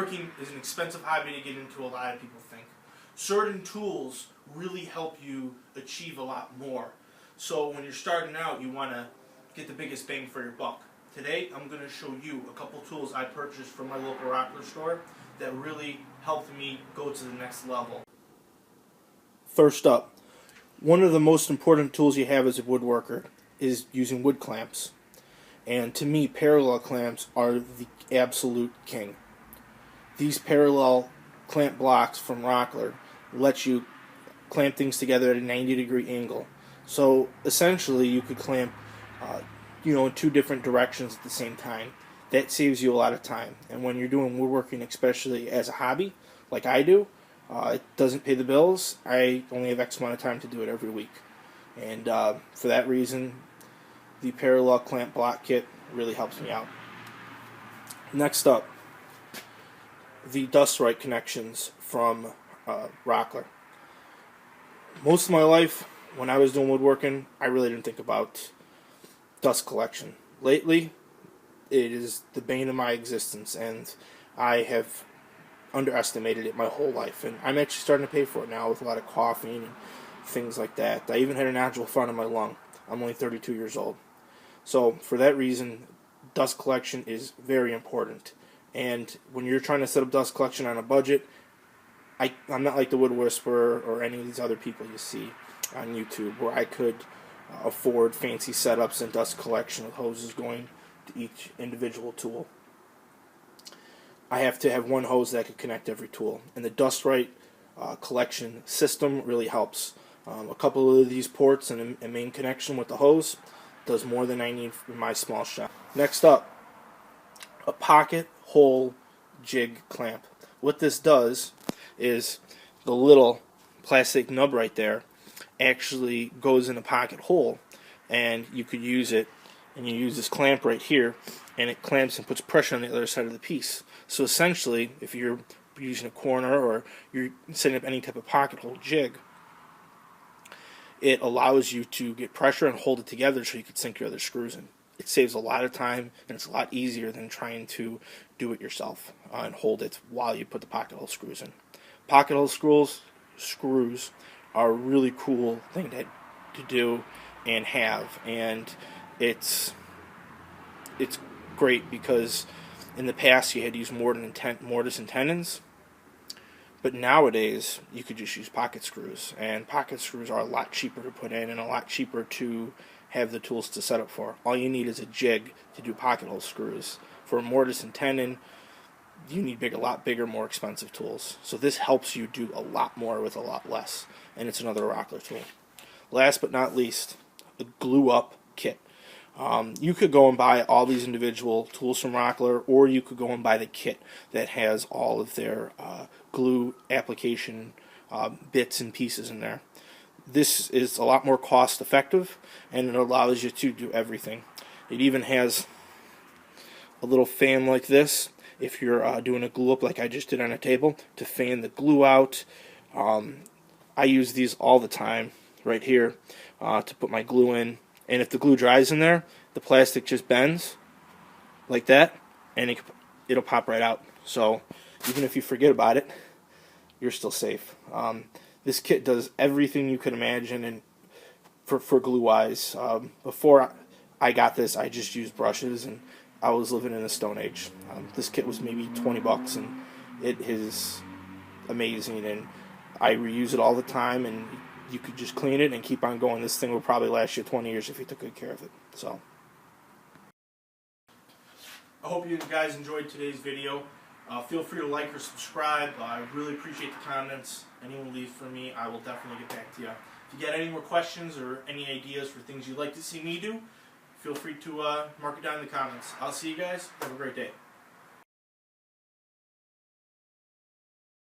woodworking is an expensive hobby to get into, a lot of people think. Certain tools really help you achieve a lot more. So when you're starting out, you want to get the biggest bang for your buck. Today, I'm going to show you a couple tools I purchased from my local rockler store that really helped me go to the next level. First up, one of the most important tools you have as a woodworker is using wood clamps. And to me, parallel clamps are the absolute king. These parallel clamp blocks from Rockler let you clamp things together at a 90-degree angle. So essentially, you could clamp in two different directions at the same time. That saves you a lot of time. And when you're doing woodworking, especially as a hobby, like I do, it doesn't pay the bills. I only have X amount of time to do it every week. And for that reason, the parallel clamp block kit really helps me out. Next up, the dust right connections from Rockler. Most of my life, when I was doing woodworking, I really didn't think about dust collection. Lately, it is the bane of my existence, and I have underestimated it my whole life. And I'm actually starting to pay for it now with a lot of coughing and things like that. I even had a nodule found in my lung. I'm only 32 years old. So for that reason, dust collection is very important. And when you're trying to set up dust collection on a budget, I'm not like the Wood Whisperer or any of these other people you see on YouTube where I could afford fancy setups and dust collection with hoses going to each individual tool. I have to have one hose that could connect every tool, and the dust right collection system really helps. A couple of these ports and a main connection with the hose does more than I need in my small shop. Next up, a pocket hole jig clamp. What this does is the little plastic nub right there actually goes in a pocket hole, and you could use it, and you use this clamp right here, and it clamps and puts pressure on the other side of the piece. So essentially, if you're using a corner or you're setting up any type of pocket hole jig, it allows you to get pressure and hold it together so you can sink your other screws in. It saves a lot of time, and it's a lot easier than trying to do it yourself and hold it while you put the pocket hole screws in. Pocket hole screws are a really cool thing to do and have, and it's great because in the past you had to use mortise and tenons, but nowadays you could just use pocket screws, and pocket screws are a lot cheaper to put in and a lot cheaper to have the tools to set up for. All you need is a jig to do pocket hole screws. For a mortise and tenon, you need a lot bigger, more expensive tools. So this helps you do a lot more with a lot less, and it's another Rockler tool. Last but not least, a glue up kit. You could go and buy all these individual tools from Rockler, or you could go and buy the kit that has all of their glue application bits and pieces in there. This is a lot more cost effective, and it allows you to do everything. It even has a little fan like this if you're doing a glue up like I just did on a table to fan the glue out. I use these all the time right here to put my glue in, and if the glue dries in there, the plastic just bends like that, and it'll pop right out. So even if you forget about it, you're still safe. This kit does everything you could imagine, and for glue wise. Before I got this, I just used brushes, and I was living in the Stone Age. This kit was maybe $20, and it is amazing, and I reuse it all the time, and you could just clean it and keep on going. This thing will probably last you 20 years if you took good care of it. So, I hope you guys enjoyed today's video. Feel free to like or subscribe. I really appreciate the comments. Anyone leaves for me, I will definitely get back to you. If you got any more questions or any ideas for things you'd like to see me do, feel free to mark it down in the comments. I'll see you guys. Have a great day.